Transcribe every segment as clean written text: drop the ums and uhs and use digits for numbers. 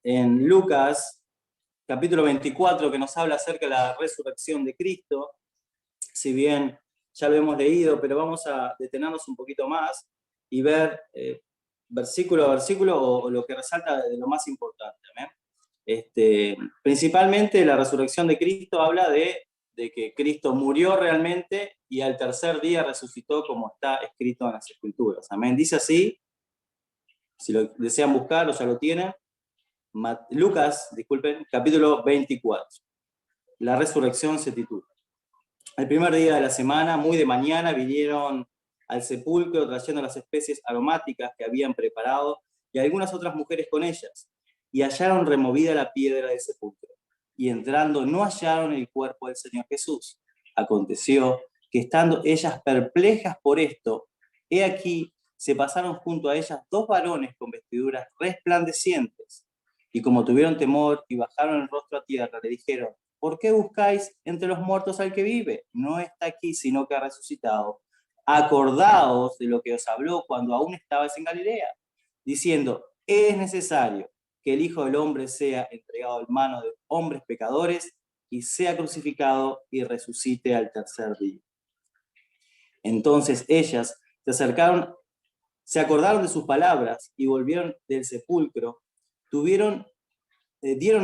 en Lucas, capítulo 24, que nos habla acerca de la resurrección de Cristo. Si bien ya lo hemos leído, pero vamos a detenernos un poquito más y ver versículo a versículo o lo que resalta de lo más importante. Principalmente la resurrección de Cristo habla de que Cristo murió realmente y al tercer día resucitó, como está escrito en las Escrituras. Amén. Dice así, si lo desean buscar o ya lo tienen, Lucas, disculpen, capítulo 24. La resurrección se titula. El primer día de la semana, muy de mañana, vinieron al sepulcro trayendo las especies aromáticas que habían preparado y algunas otras mujeres con ellas, y hallaron removida la piedra del sepulcro. Y entrando no hallaron el cuerpo del Señor Jesús. Aconteció que estando ellas perplejas por esto, he aquí se pasaron junto a ellas dos varones con vestiduras resplandecientes, y como tuvieron temor y bajaron el rostro a tierra, le dijeron: ¿por qué buscáis entre los muertos al que vive? No está aquí, sino que ha resucitado. Acordaos de lo que os habló cuando aún estabais en Galilea, diciendo: es necesario que el Hijo del Hombre sea entregado en manos de hombres pecadores y sea crucificado y resucite al tercer día. Entonces ellas se acordaron de sus palabras y volvieron del sepulcro, dieron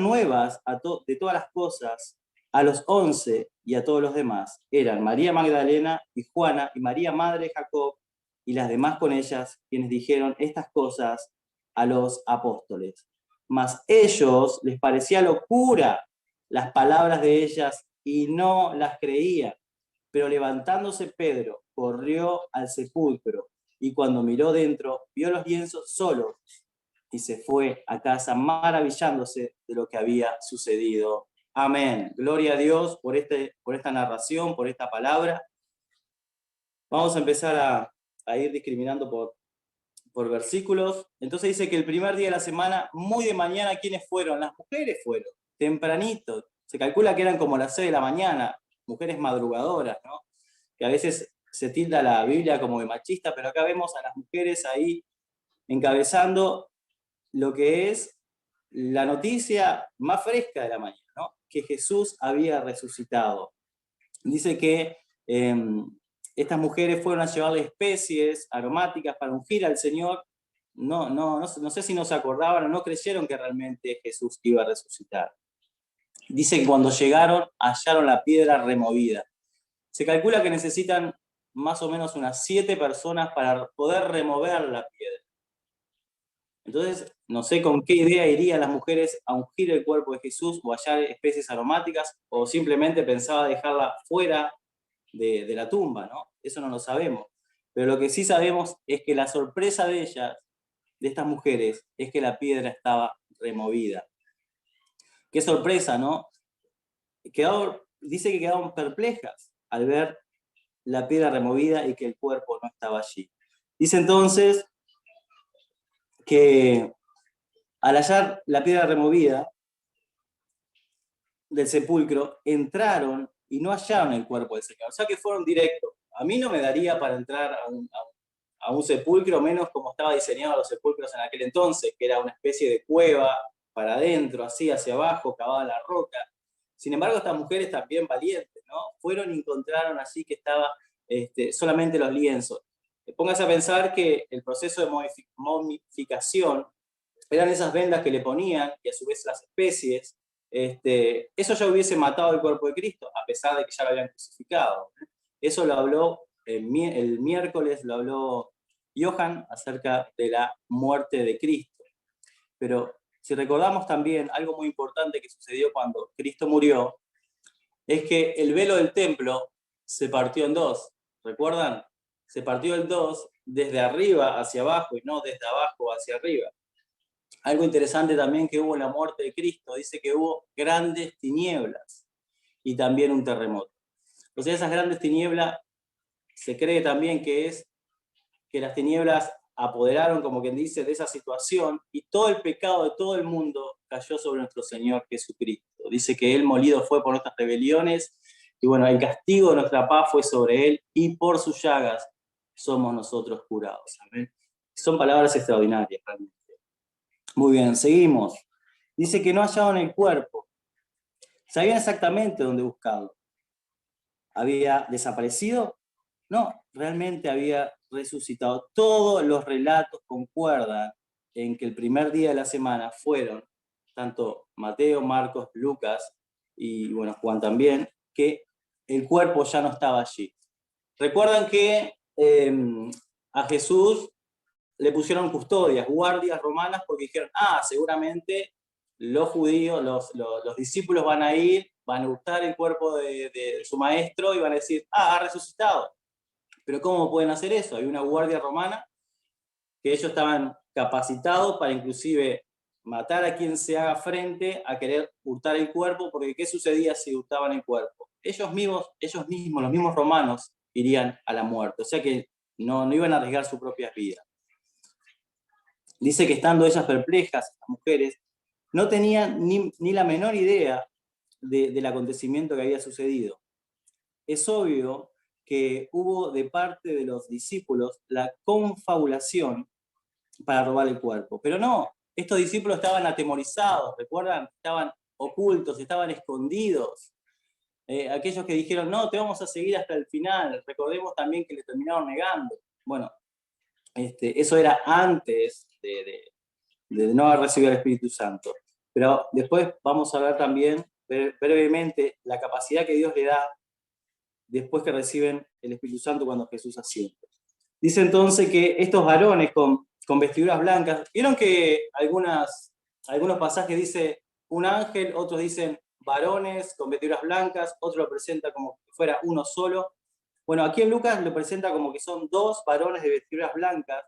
nuevas de todas las cosas a los 11 y a todos los demás. Eran María Magdalena y Juana y María madre de Jacob y las demás con ellas, quienes dijeron estas cosas a los apóstoles. Mas ellos les parecía locura las palabras de ellas y no las creían. Pero levantándose Pedro, corrió al sepulcro y cuando miró dentro, vio los lienzos solos y se fue a casa maravillándose de lo que había sucedido. Amén. Gloria a Dios por esta narración, por esta palabra. Vamos a empezar a ir discriminando por versículos. Entonces dice que el primer día de la semana, muy de mañana, ¿quiénes fueron? Las mujeres fueron, tempranito. Se calcula que eran como las 6 de la mañana, mujeres madrugadoras, ¿no? Que a veces se tilda la Biblia como de machista, pero acá vemos a las mujeres ahí encabezando lo que es la noticia más fresca de la mañana, ¿no? Que Jesús había resucitado. Dice que estas mujeres fueron a llevarle especies aromáticas para ungir al Señor. No sé si no se acordaban o no creyeron que realmente Jesús iba a resucitar. Dice que cuando llegaron hallaron la piedra removida. Se calcula que necesitan más o menos unas 7 personas para poder remover la piedra. Entonces, no sé con qué idea irían las mujeres a ungir el cuerpo de Jesús o hallar especies aromáticas, o simplemente pensaba dejarla fuera de la tumba, ¿no? Eso no lo sabemos. Pero lo que sí sabemos es que la sorpresa de ellas, de estas mujeres, es que la piedra estaba removida. Qué sorpresa, ¿no? Dice que quedaron perplejas al ver la piedra removida y que el cuerpo no estaba allí. Dice entonces que al hallar la piedra removida del sepulcro, entraron y no hallaron el cuerpo del Señor. O sea que fueron directos. A mí no me daría para entrar a un sepulcro, menos como estaba diseñado los sepulcros en aquel entonces, que era una especie de cueva para adentro, así hacia abajo, cavada en la roca. Sin embargo, estas mujeres también valientes, ¿no? Fueron y encontraron así que estaba solamente los lienzos. Póngase a pensar que el proceso de momificación eran esas vendas que le ponían y a su vez las especies. Eso ya hubiese matado el cuerpo de Cristo, a pesar de que ya lo habían crucificado. Eso lo habló el miércoles, lo habló Johan acerca de la muerte de Cristo. Pero si recordamos también algo muy importante que sucedió cuando Cristo murió, es que el velo del templo se partió en dos. ¿Recuerdan? Se partió en dos desde arriba hacia abajo y no desde abajo hacia arriba. Algo interesante también que hubo en la muerte de Cristo, dice que hubo grandes tinieblas y también un terremoto. O sea, esas grandes tinieblas, se cree también que las tinieblas apoderaron, como quien dice, de esa situación y todo el pecado de todo el mundo cayó sobre nuestro Señor Jesucristo. Dice que Él molido fue por nuestras rebeliones y bueno, el castigo de nuestra paz fue sobre Él y por sus llagas somos nosotros curados. ¿Amén? Son palabras extraordinarias realmente. Muy bien, seguimos. Dice que no hallaron el cuerpo. Sabían exactamente dónde buscarlo. ¿Había desaparecido? No, realmente había resucitado. Todos los relatos concuerdan en que el primer día de la semana fueron, tanto Mateo, Marcos, Lucas y bueno, Juan también, que el cuerpo ya no estaba allí. Recuerdan que a Jesús le pusieron custodias, guardias romanas, porque dijeron, seguramente los judíos, los discípulos van a ir, van a buscar el cuerpo de su maestro y van a decir, ha resucitado. Pero ¿cómo pueden hacer eso? Hay una guardia romana que ellos estaban capacitados para inclusive matar a quien se haga frente a querer hurtar el cuerpo, porque ¿qué sucedía si hurtaban el cuerpo? Ellos mismos, los mismos romanos, irían a la muerte. O sea que no iban a arriesgar sus propias vidas. Dice que estando ellas perplejas, las mujeres, no tenían ni la menor idea del acontecimiento que había sucedido. Es obvio que hubo de parte de los discípulos la confabulación para robar el cuerpo. Pero no, estos discípulos estaban atemorizados, ¿recuerdan? Estaban ocultos, estaban escondidos. Aquellos que dijeron, no, te vamos a seguir hasta el final. Recordemos también que le terminaron negando. Bueno, eso era antes de no haber recibido el Espíritu Santo. Pero después vamos a ver también brevemente la capacidad que Dios le da después que reciben el Espíritu Santo cuando Jesús asciende. Dice entonces que estos varones con vestiduras blancas, vieron que algunos pasajes dice un ángel, otros dicen varones con vestiduras blancas, otro lo presenta como que fuera uno solo. Bueno, aquí en Lucas lo presenta como que son dos varones de vestiduras blancas,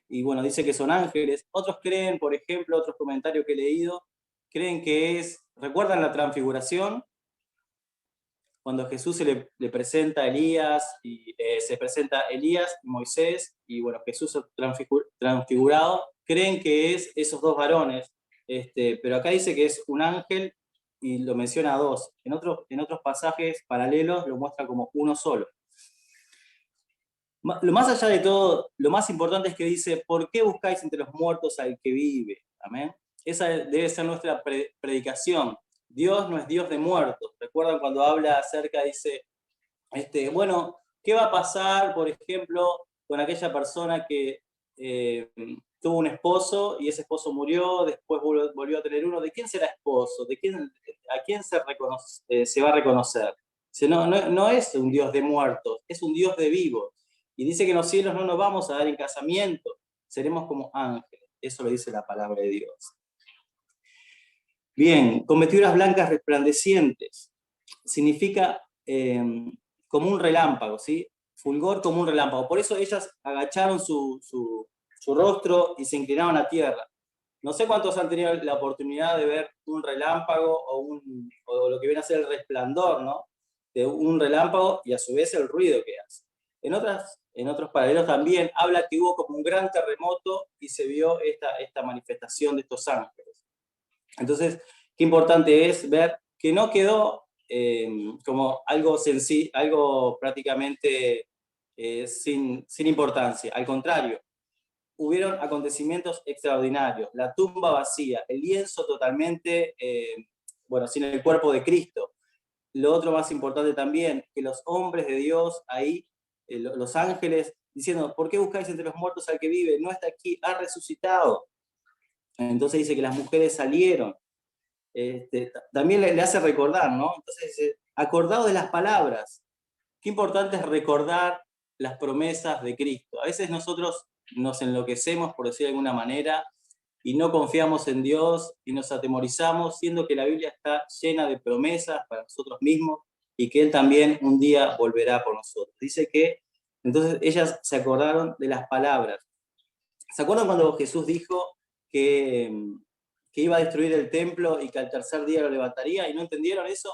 y bueno, dice que son ángeles. Otros creen, por ejemplo, otros comentarios que he leído, creen que ¿recuerdan la transfiguración? Cuando Jesús le presenta a Elías, y se presenta Elías y Moisés, y bueno, Jesús transfigurado, creen que es esos dos varones, pero acá dice que es un ángel y lo menciona a dos. En otros pasajes paralelos lo muestra como uno solo. Lo más allá de todo, lo más importante es que dice, ¿por qué buscáis entre los muertos al que vive? Amén. Esa debe ser nuestra predicación. Dios no es Dios de muertos. ¿Recuerdan cuando habla acerca, dice, bueno, ¿qué va a pasar, por ejemplo, con aquella persona que tuvo un esposo y ese esposo murió, después volvió a tener uno? ¿De quién será esposo? ¿A quién se va a reconocer? No es un Dios de muertos, es un Dios de vivos. Y dice que en los cielos no nos vamos a dar en casamiento, seremos como ángeles. Eso lo dice la palabra de Dios. Bien, con vestiduras blancas resplandecientes. Significa como un relámpago, ¿sí? Fulgor como un relámpago. Por eso ellas agacharon su rostro y se inclinaron a tierra. No sé cuántos han tenido la oportunidad de ver un relámpago o lo que viene a ser el resplandor, ¿no? De un relámpago y a su vez el ruido que hace. En otros paralelos también habla que hubo como un gran terremoto y se vio esta manifestación de estos ángeles. Entonces, qué importante es ver que no quedó como algo sencillo, algo prácticamente sin importancia. Al contrario, hubieron acontecimientos extraordinarios. La tumba vacía, el lienzo totalmente, sin el cuerpo de Cristo. Lo otro más importante también, que los hombres de Dios ahí, los ángeles, diciendo, ¿por qué buscáis entre los muertos al que vive? No está aquí, ha resucitado. Entonces dice que las mujeres salieron. También le hace recordar, ¿no? Entonces, acordado de las palabras. Qué importante es recordar las promesas de Cristo. A veces nosotros nos enloquecemos, por decir de alguna manera, y no confiamos en Dios y nos atemorizamos, siendo que la Biblia está llena de promesas para nosotros mismos y que Él también un día volverá por nosotros. Dice que entonces ellas se acordaron de las palabras. ¿Se acuerdan cuando Jesús dijo que iba a destruir el templo y que al tercer día lo levantaría, y no entendieron eso?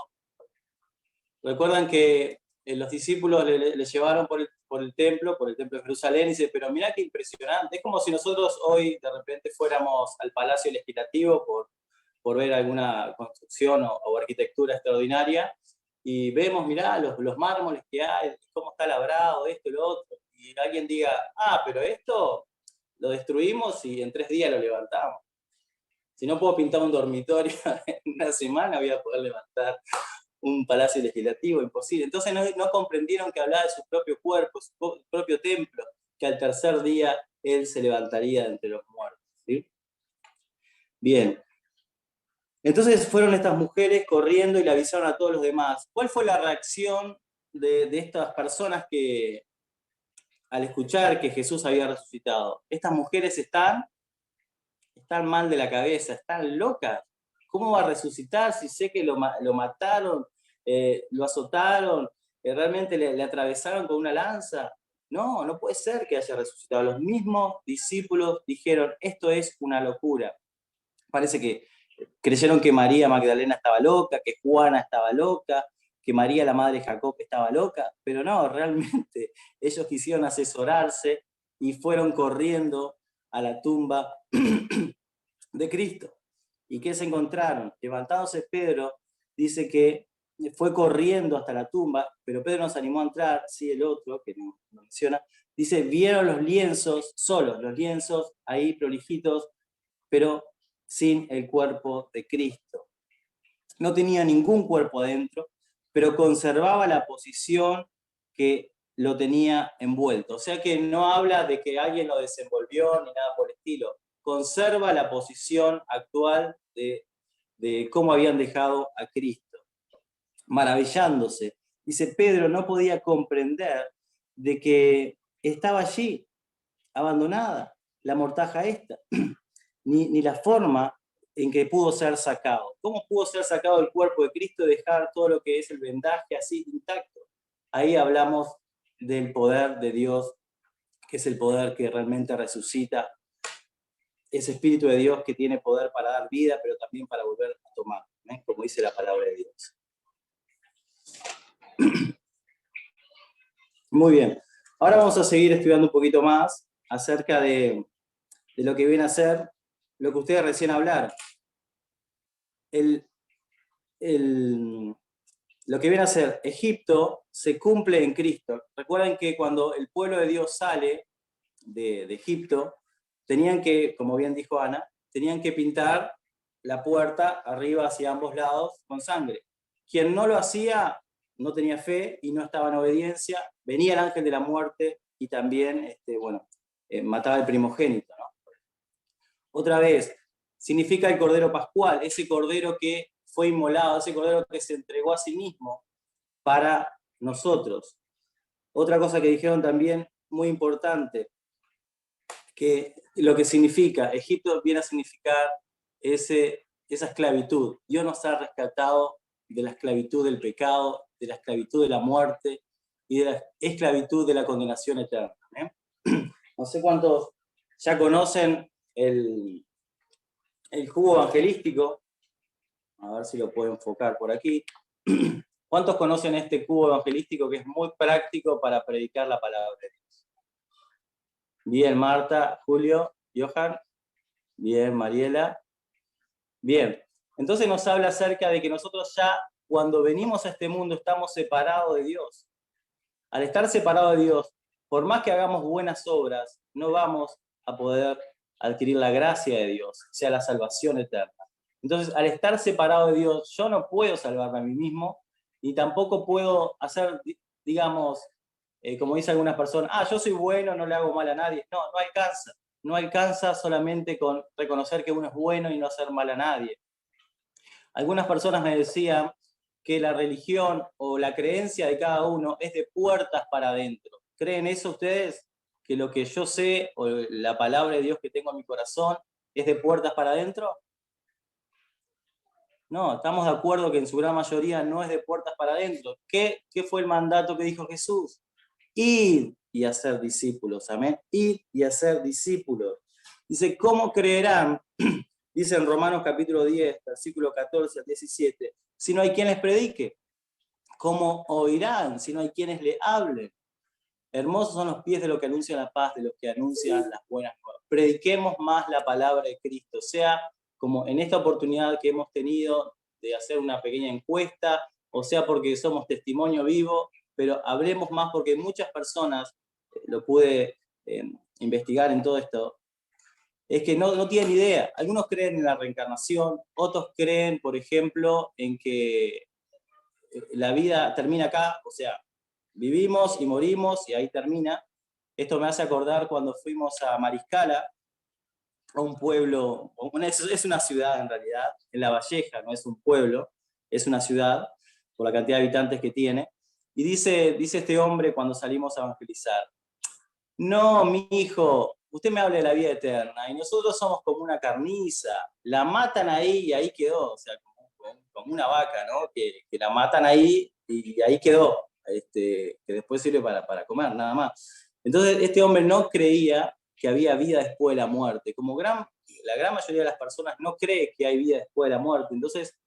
Recuerdan que los discípulos le llevaron por el templo de Jerusalén, y dice, pero mirá qué impresionante, es como si nosotros hoy de repente fuéramos al Palacio Legislativo por ver alguna construcción o arquitectura extraordinaria, y vemos, mirá, los mármoles que hay, cómo está labrado, esto y lo otro, y alguien diga, pero esto lo destruimos y en 3 días lo levantamos. Si no puedo pintar un dormitorio en una semana, voy a poder levantar un palacio legislativo, imposible. Entonces no comprendieron que hablaba de su propio cuerpo, su propio templo, que al tercer día él se levantaría de entre los muertos. ¿Sí? Bien. Entonces fueron estas mujeres corriendo y le avisaron a todos los demás. ¿Cuál fue la reacción de estas personas que, al escuchar que Jesús había resucitado? Estas mujeres están mal de la cabeza, están locas. ¿Cómo va a resucitar si sé que lo mataron, lo azotaron, realmente le atravesaron con una lanza? No, no puede ser que haya resucitado. Los mismos discípulos dijeron, esto es una locura. Parece que creyeron que María Magdalena estaba loca, que Juana estaba loca, que María, la madre de Jacob, estaba loca, pero no, realmente ellos quisieron asesorarse y fueron corriendo a la tumba de Cristo. ¿Y qué se encontraron? Levantándose Pedro, dice que fue corriendo hasta la tumba, pero Pedro no se animó a entrar, sí, el otro, que no menciona, dice, vieron los lienzos, solos, los lienzos ahí prolijitos, pero sin el cuerpo de Cristo. No tenía ningún cuerpo adentro, pero conservaba la posición que lo tenía envuelto. O sea que no habla de que alguien lo desenvolvió ni nada por el estilo. Conserva la posición actual de cómo habían dejado a Cristo. Maravillándose. Dice, Pedro no podía comprender de que estaba allí, abandonada, la mortaja esta, ni la forma en que pudo ser sacado. ¿Cómo pudo ser sacado el cuerpo de Cristo y dejar todo lo que es el vendaje así intacto? Ahí hablamos del poder de Dios, que es el poder que realmente resucita, ese Espíritu de Dios que tiene poder para dar vida, pero también para volver a tomar, como dice la palabra de Dios. Muy bien. Ahora vamos a seguir estudiando un poquito más acerca de lo que viene a ser lo que ustedes recién hablaron. Lo que viene a ser Egipto se cumple en Cristo. Recuerden que cuando el pueblo de Dios sale de Egipto, tenían que, como bien dijo Ana, tenían que pintar la puerta arriba hacia ambos lados con sangre. Quien no lo hacía no tenía fe y no estaba en obediencia. Venía el ángel de la muerte y también mataba al primogénito, ¿no? Otra vez, significa el Cordero Pascual, ese Cordero que fue inmolado, ese Cordero que se entregó a sí mismo para nosotros. Otra cosa que dijeron también, muy importante, que lo que significa, Egipto viene a significar esa esclavitud. Dios nos ha rescatado de la esclavitud del pecado, de la esclavitud de la muerte y de la esclavitud de la condenación eterna. No sé cuántos ya conocen el cubo evangelístico. A ver si lo puedo enfocar por aquí. ¿Cuántos conocen este cubo evangelístico que es muy práctico para predicar la palabra de Dios? Bien, Marta, Julio, Johan. Bien, Mariela. Bien, entonces nos habla acerca de que nosotros ya cuando venimos a este mundo estamos separados de Dios. Al estar separados de Dios, por más que hagamos buenas obras, no vamos a poder adquirir la gracia de Dios, o sea, la salvación eterna. Entonces, al estar separado de Dios, yo no puedo salvarme a mí mismo, ni tampoco puedo hacer, digamos, como dicen algunas personas, yo soy bueno, no le hago mal a nadie. No, no alcanza. No alcanza solamente con reconocer que uno es bueno y no hacer mal a nadie. Algunas personas me decían que la religión o la creencia de cada uno es de puertas para adentro. ¿Creen eso ustedes? ¿Que lo que yo sé o la palabra de Dios que tengo en mi corazón es de puertas para adentro? No, estamos de acuerdo que en su gran mayoría no es de puertas para adentro. ¿Qué fue el mandato que dijo Jesús? Ir y hacer discípulos, amén. Ir y hacer discípulos. Dice, ¿cómo creerán? Dice en Romanos capítulo 10, versículo 14 al 17, si no hay quien les predique. ¿Cómo oirán si no hay quienes le hablen? Hermosos son los pies de los que anuncian la paz, de los que anuncian las buenas nuevas. Prediquemos más la palabra de Cristo, sea como en esta oportunidad que hemos tenido de hacer una pequeña encuesta, o sea porque somos testimonio vivo, pero hablemos más porque muchas personas, lo pude investigar en todo esto, es que no tienen idea. Algunos creen en la reencarnación, otros creen, por ejemplo, en que la vida termina acá, o sea, vivimos y morimos y ahí termina. Esto me hace acordar cuando fuimos a Mariscala, a un pueblo, es una ciudad en realidad, en La Valleja, no es un pueblo, es una ciudad, por la cantidad de habitantes que tiene. Y dice este hombre cuando salimos a evangelizar: no, mi hijo, usted me habla de la vida eterna y nosotros somos como una carniza, la matan ahí y ahí quedó, o sea, como una vaca, ¿no? Que la matan ahí y ahí quedó, que después sirve para comer, nada más. Entonces, este hombre no creía que había vida después de la muerte, como la gran mayoría de las personas no cree que hay vida después de la muerte. Entonces,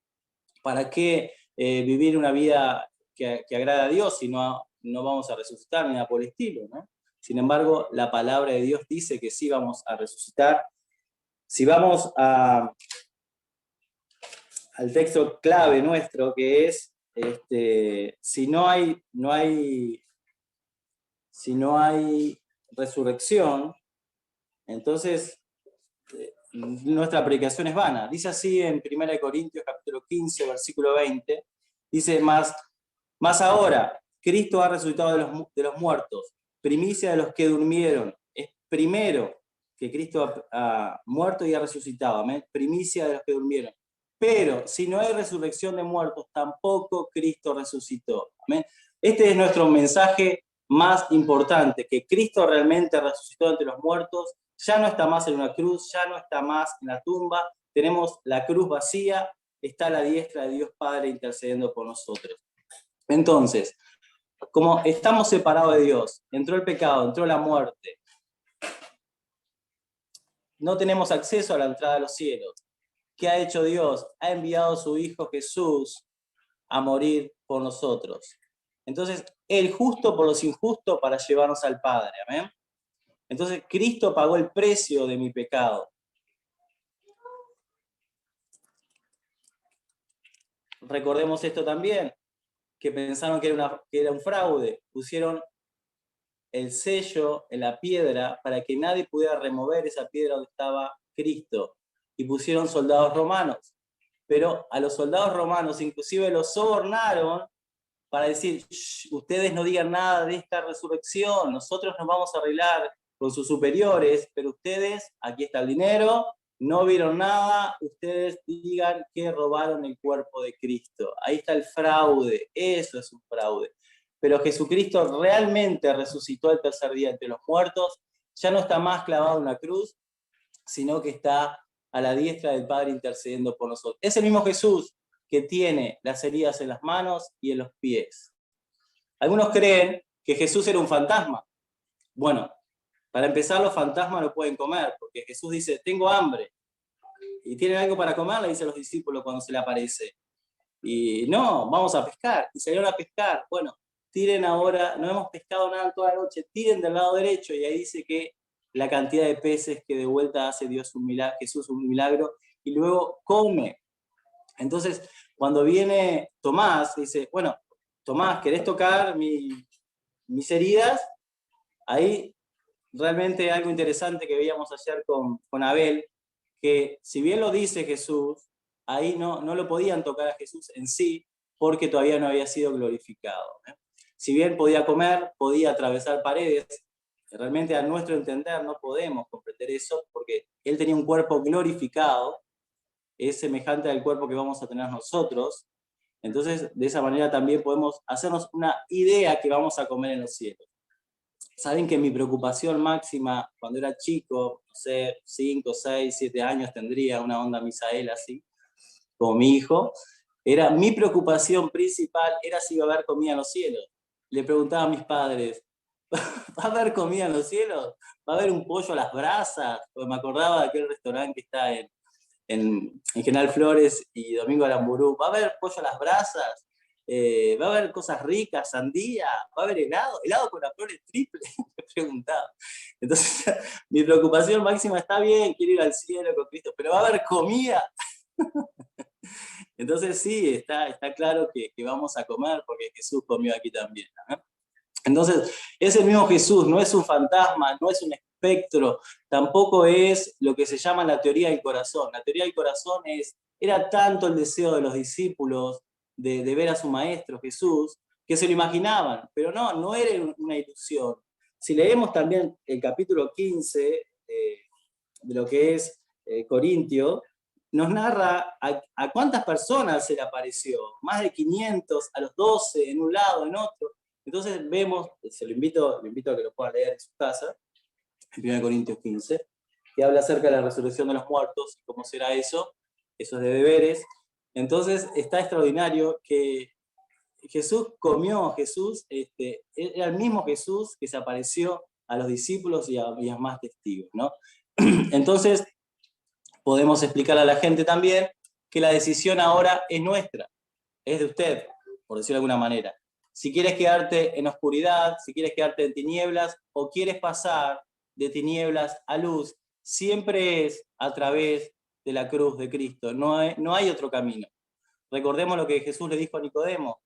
¿para qué vivir una vida que agrada a Dios si no vamos a resucitar ni nada por el estilo, ¿no? Sin embargo, la palabra de Dios dice que sí vamos a resucitar. Si vamos al texto clave nuestro, que es, si no hay resurrección, entonces nuestra predicación es vana. Dice así en 1 Corintios capítulo 15, versículo 20, dice: más ahora, Cristo ha resucitado de los muertos, primicia de los que durmieron. Es primero que Cristo ha muerto y ha resucitado, ¿amén? Primicia de los que durmieron. Pero si no hay resurrección de muertos, tampoco Cristo resucitó, ¿amén? Este es nuestro mensaje más importante, que Cristo realmente resucitó entre los muertos, ya no está más en una cruz, ya no está más en la tumba, tenemos la cruz vacía, está a la diestra de Dios Padre intercediendo por nosotros. Entonces, como estamos separados de Dios, entró el pecado, entró la muerte, no tenemos acceso a la entrada de los cielos. ¿Qué ha hecho Dios? Ha enviado a su Hijo Jesús a morir por nosotros. Entonces, el justo por los injustos para llevarnos al Padre. ¿Amén? Entonces, Cristo pagó el precio de mi pecado. Recordemos esto también, que pensaron que era un fraude. Pusieron el sello en la piedra para que nadie pudiera remover esa piedra donde estaba Cristo. Y pusieron soldados romanos. Pero a los soldados romanos inclusive los sobornaron para decir: ustedes no digan nada de esta resurrección, nosotros nos vamos a arreglar con sus superiores, pero ustedes, aquí está el dinero, no vieron nada, ustedes digan que robaron el cuerpo de Cristo. Ahí está el fraude, eso es un fraude. Pero Jesucristo realmente resucitó el tercer día entre los muertos, ya no está más clavado en una cruz, sino que está a la diestra del Padre intercediendo por nosotros. Es el mismo Jesús que tiene las heridas en las manos y en los pies. Algunos creen que Jesús era un fantasma. Bueno, para empezar, los fantasmas no pueden comer, porque Jesús dice: tengo hambre. ¿Y tienen algo para comer?, le dice a los discípulos cuando se le aparece. Y no, vamos a pescar. Y salieron a pescar. Bueno, tiren ahora, no hemos pescado nada toda la noche, tiren del lado derecho. Y ahí dice que la cantidad de peces que de vuelta hace Jesús un milagro, y luego come. Entonces, cuando viene Tomás, dice: bueno, Tomás, ¿querés tocar mis heridas? Ahí realmente algo interesante que veíamos ayer con Abel, que si bien lo dice Jesús, ahí no lo podían tocar a Jesús en sí, porque todavía no había sido glorificado. Si bien podía comer, podía atravesar paredes, realmente a nuestro entender no podemos comprender eso, porque él tenía un cuerpo glorificado, es semejante al cuerpo que vamos a tener nosotros. Entonces, de esa manera también podemos hacernos una idea que vamos a comer en los cielos. Saben que mi preocupación máxima cuando era chico, no sé, 5, 6, 7 años tendría, una onda Misael así, como mi hijo, mi preocupación principal era si iba a haber comida en los cielos. Le preguntaba a mis padres: ¿va a haber comida en los cielos? ¿Va a haber un pollo a las brasas? Porque me acordaba de aquel restaurante que está en General Flores y Domingo Aramburú. ¿Va a haber pollo a las brasas? ¿Va a haber cosas ricas, sandía? ¿Va a haber helado con la flores triple? Me preguntaba. Entonces, mi preocupación máxima: está bien, quiero ir al cielo con Cristo, pero ¿va a haber comida? Entonces sí, está claro que vamos a comer, porque Jesús comió aquí también, ¿no? Entonces, es el mismo Jesús, no es un fantasma, no es un espíritu espectro, tampoco es lo que se llama la teoría del corazón. La teoría del corazón era tanto el deseo de los discípulos de ver a su maestro Jesús, que se lo imaginaban, pero no era una ilusión. Si leemos también el capítulo 15 de lo que es Corintio, nos narra a cuántas personas se le apareció, más de 500, a los 12, en un lado, en otro. Entonces vemos, lo invito a que lo puedan leer en su casa, en 1 Corintios 15, que habla acerca de la resurrección de los muertos, cómo será eso es de deberes. Entonces está extraordinario que Jesús comió, era el mismo Jesús que se apareció a los discípulos y a más testigos, ¿no? Entonces, podemos explicar a la gente también que la decisión ahora es nuestra, es de usted, por decirlo de alguna manera. Si quieres quedarte en oscuridad, si quieres quedarte en tinieblas, o quieres pasar de tinieblas a luz, siempre es a través de la cruz de Cristo. No hay otro camino. Recordemos lo que Jesús le dijo a Nicodemo: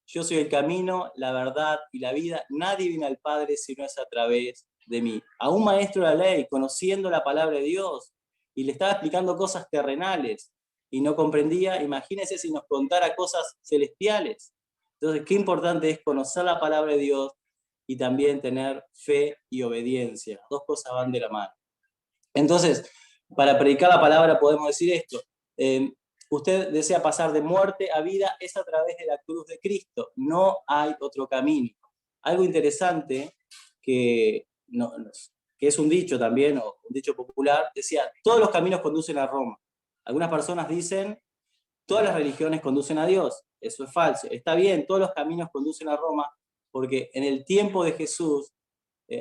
yo soy el camino, la verdad y la vida. Nadie viene al Padre si no es a través de mí. A un maestro de la ley, conociendo la palabra de Dios, y le estaba explicando cosas terrenales, y no comprendía. Imagínense si nos contara cosas celestiales. Entonces, qué importante es conocer la palabra de Dios y también tener fe y obediencia. Dos cosas van de la mano. Entonces, para predicar la palabra podemos decir esto. Usted desea pasar de muerte a vida, es a través de la cruz de Cristo. No hay otro camino. Algo interesante que es un dicho también, o un dicho popular, decía: todos los caminos conducen a Roma. Algunas personas dicen: todas las religiones conducen a Dios. Eso es falso. Está bien, todos los caminos conducen a Roma, porque en el tiempo de Jesús,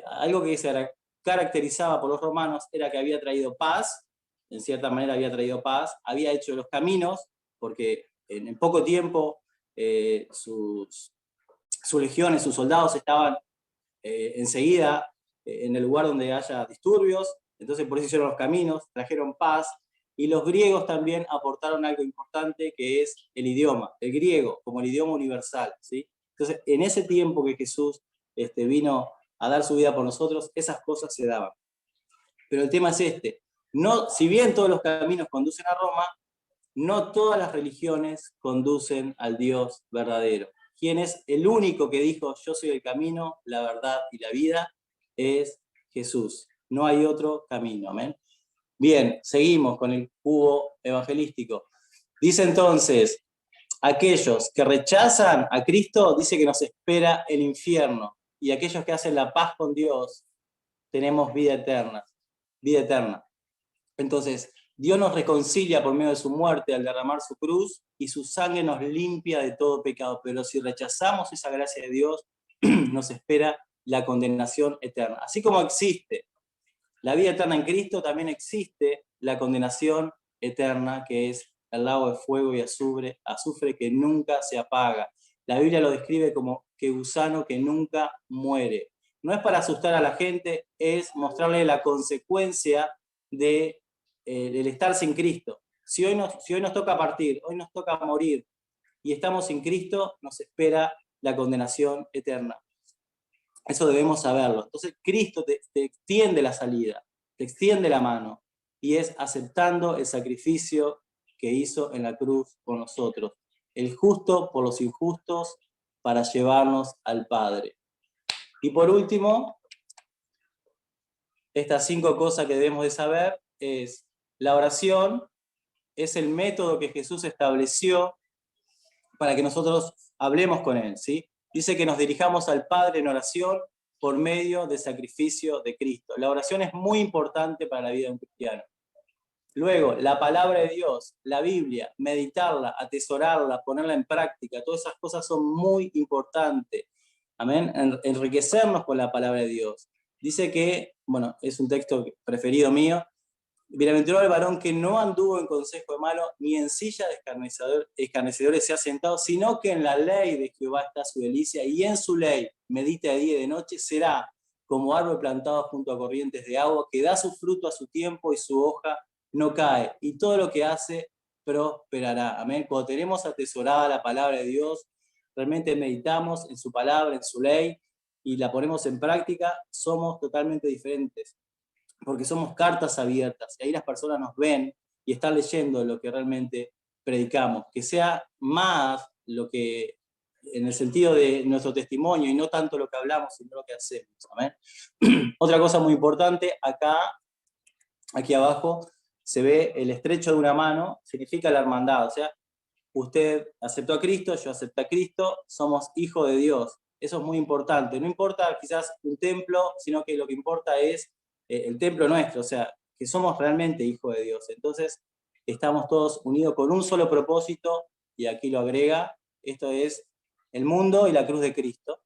algo que se caracterizaba por los romanos era que había traído paz, en cierta manera había traído paz, había hecho los caminos, porque en poco tiempo sus legiones, sus soldados estaban enseguida en el lugar donde haya disturbios, entonces por eso hicieron los caminos, trajeron paz, y los griegos también aportaron algo importante, que es el idioma, el griego como el idioma universal, ¿sí? Entonces, en ese tiempo que Jesús vino a dar su vida por nosotros, esas cosas se daban. Pero el tema es no, si bien todos los caminos conducen a Roma, no todas las religiones conducen al Dios verdadero. ¿Quién es el único que dijo: yo soy el camino, la verdad y la vida? Es Jesús. No hay otro camino. ¿Amén? Bien, seguimos con el cubo evangelístico. Dice entonces: aquellos que rechazan a Cristo, dice que nos espera el infierno. Y aquellos que hacen la paz con Dios, tenemos vida eterna. Vida eterna. Entonces, Dios nos reconcilia por medio de su muerte al derramar su cruz, y su sangre nos limpia de todo pecado. Pero si rechazamos esa gracia de Dios, nos espera la condenación eterna. Así como existe la vida eterna en Cristo, también existe la condenación eterna, que es el lago de fuego y azufre que nunca se apaga. La Biblia lo describe como que gusano que nunca muere. No es para asustar a la gente, es mostrarle la consecuencia del estar sin Cristo. Si hoy nos toca partir, hoy nos toca morir, y estamos sin Cristo, nos espera la condenación eterna. Eso debemos saberlo. Entonces, Cristo te extiende la salida, te extiende la mano, y es aceptando el sacrificio que hizo en la cruz por nosotros. El justo por los injustos, para llevarnos al Padre. Y por último, estas 5 cosas que debemos de saber es: la oración es el método que Jesús estableció para que nosotros hablemos con Él, ¿sí? Dice que nos dirijamos al Padre en oración por medio del sacrificio de Cristo. La oración es muy importante para la vida de un cristiano. Luego, la palabra de Dios, la Biblia, meditarla, atesorarla, ponerla en práctica, todas esas cosas son muy importantes. Amén. Enriquecernos con la palabra de Dios. Dice que, bueno, es un texto preferido mío: bienaventurado el varón que no anduvo en consejo de malo, ni en silla de escarnecedores se ha sentado, sino que en la ley de Jehová está su delicia, y en su ley medita de día y de noche. Será como árbol plantado junto a corrientes de agua, que da su fruto a su tiempo y su hoja no cae, y todo lo que hace prosperará. Amén. Cuando tenemos atesorada la palabra de Dios, realmente meditamos en su palabra, en su ley, y la ponemos en práctica, somos totalmente diferentes, porque somos cartas abiertas, y ahí las personas nos ven y están leyendo lo que realmente predicamos, que sea más lo que, en el sentido de nuestro testimonio, y no tanto lo que hablamos, sino lo que hacemos. ¿Amén? Otra cosa muy importante, aquí abajo, se ve el estrecho de una mano, significa la hermandad, o sea, usted aceptó a Cristo, yo acepté a Cristo, somos hijos de Dios. Eso es muy importante. No importa quizás un templo, sino que lo que importa es el templo nuestro, o sea, que somos realmente hijos de Dios. Entonces, estamos todos unidos con un solo propósito, y aquí lo agrega, esto es el mundo y la cruz de Cristo.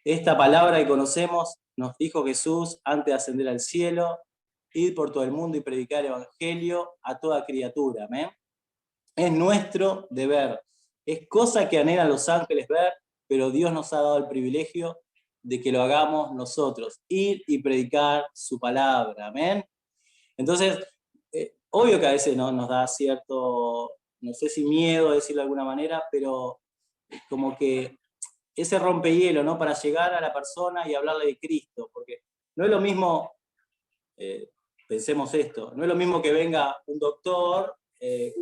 Esta palabra que conocemos nos dijo Jesús antes de ascender al cielo: ir por todo el mundo y predicar el evangelio a toda criatura. ¿Amén? Es nuestro deber. Es cosa que anhelan los ángeles ver, pero Dios nos ha dado el privilegio de que lo hagamos nosotros. Ir y predicar su palabra. Amén. Entonces, obvio que a veces nos da cierto, no sé si miedo, decirlo de alguna manera, pero como que ese rompehielo, ¿no? Para llegar a la persona y hablarle de Cristo. Porque no es lo mismo, pensemos esto, no es lo mismo que venga un doctor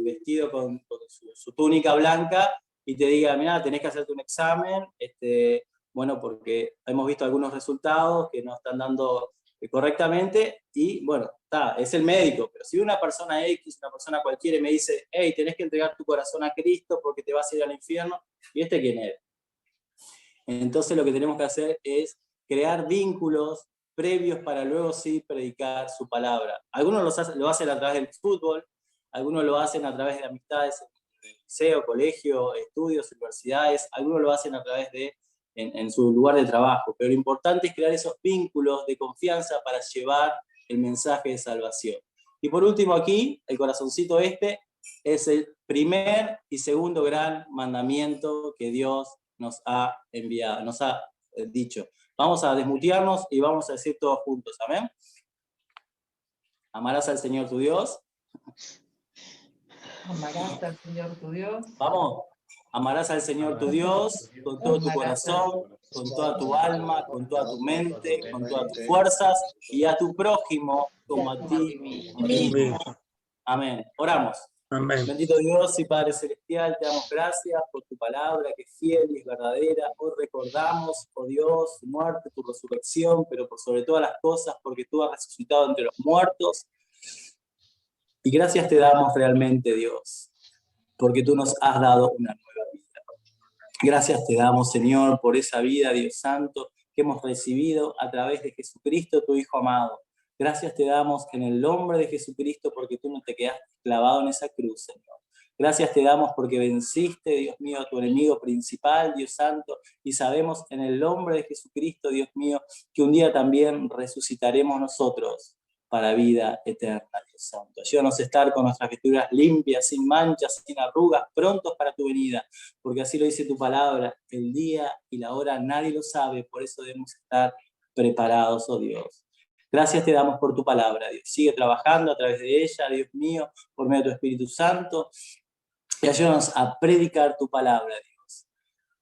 vestido con su túnica blanca y te diga, mirá, tenés que hacerte un examen, bueno, porque hemos visto algunos resultados que no están dando correctamente, y bueno, es el médico, pero si una persona X, una persona cualquiera, me dice, hey, tenés que entregar tu corazón a Cristo porque te vas a ir al infierno, ¿y quién es? Entonces lo que tenemos que hacer es crear vínculos previos para luego sí predicar su palabra. Algunos lo hacen a través del fútbol, algunos lo hacen a través de amistades en el liceo, colegio, estudios, universidades, algunos lo hacen a través de en su lugar de trabajo, pero lo importante es crear esos vínculos de confianza para llevar el mensaje de salvación. Y por último aquí, el corazoncito es el primer y segundo gran mandamiento que Dios nos ha enviado, nos ha dicho. Vamos a desmutearnos y vamos a decir todos juntos, amén. Amarás al Señor tu Dios. Amarás al Señor tu Dios. Vamos. Amarás al Señor tu Dios con todo tu corazón, con toda tu alma, con toda tu mente, con todas tus fuerzas, y a tu prójimo como a ti mismo. Amén. Oramos. Amén. Bendito Dios y Padre Celestial, te damos gracias por tu palabra, que es fiel y es verdadera. Hoy recordamos, oh Dios, tu muerte, tu resurrección, pero por sobre todas las cosas, porque tú has resucitado entre los muertos. Y gracias te damos realmente, Dios, porque tú nos has dado una nueva vida. Gracias te damos, Señor, por esa vida, Dios Santo, que hemos recibido a través de Jesucristo, tu Hijo amado. Gracias te damos en el nombre de Jesucristo, porque tú no te quedaste clavado en esa cruz, Señor. Gracias te damos porque venciste, Dios mío, a tu enemigo principal, Dios Santo, y sabemos en el nombre de Jesucristo, Dios mío, que un día también resucitaremos nosotros para vida eterna, Dios Santo. Ayúdanos a estar con nuestras vestiduras limpias, sin manchas, sin arrugas, prontos para tu venida, porque así lo dice tu palabra, el día y la hora nadie lo sabe, por eso debemos estar preparados, oh Dios. Gracias te damos por tu palabra, Dios. Sigue trabajando a través de ella, Dios mío, por medio de tu Espíritu Santo, y ayúdanos a predicar tu palabra, Dios,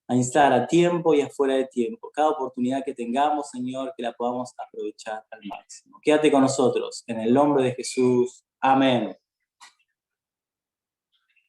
a instar a tiempo y afuera de tiempo. Cada oportunidad que tengamos, Señor, que la podamos aprovechar al máximo. Quédate con nosotros, en el nombre de Jesús. Amén.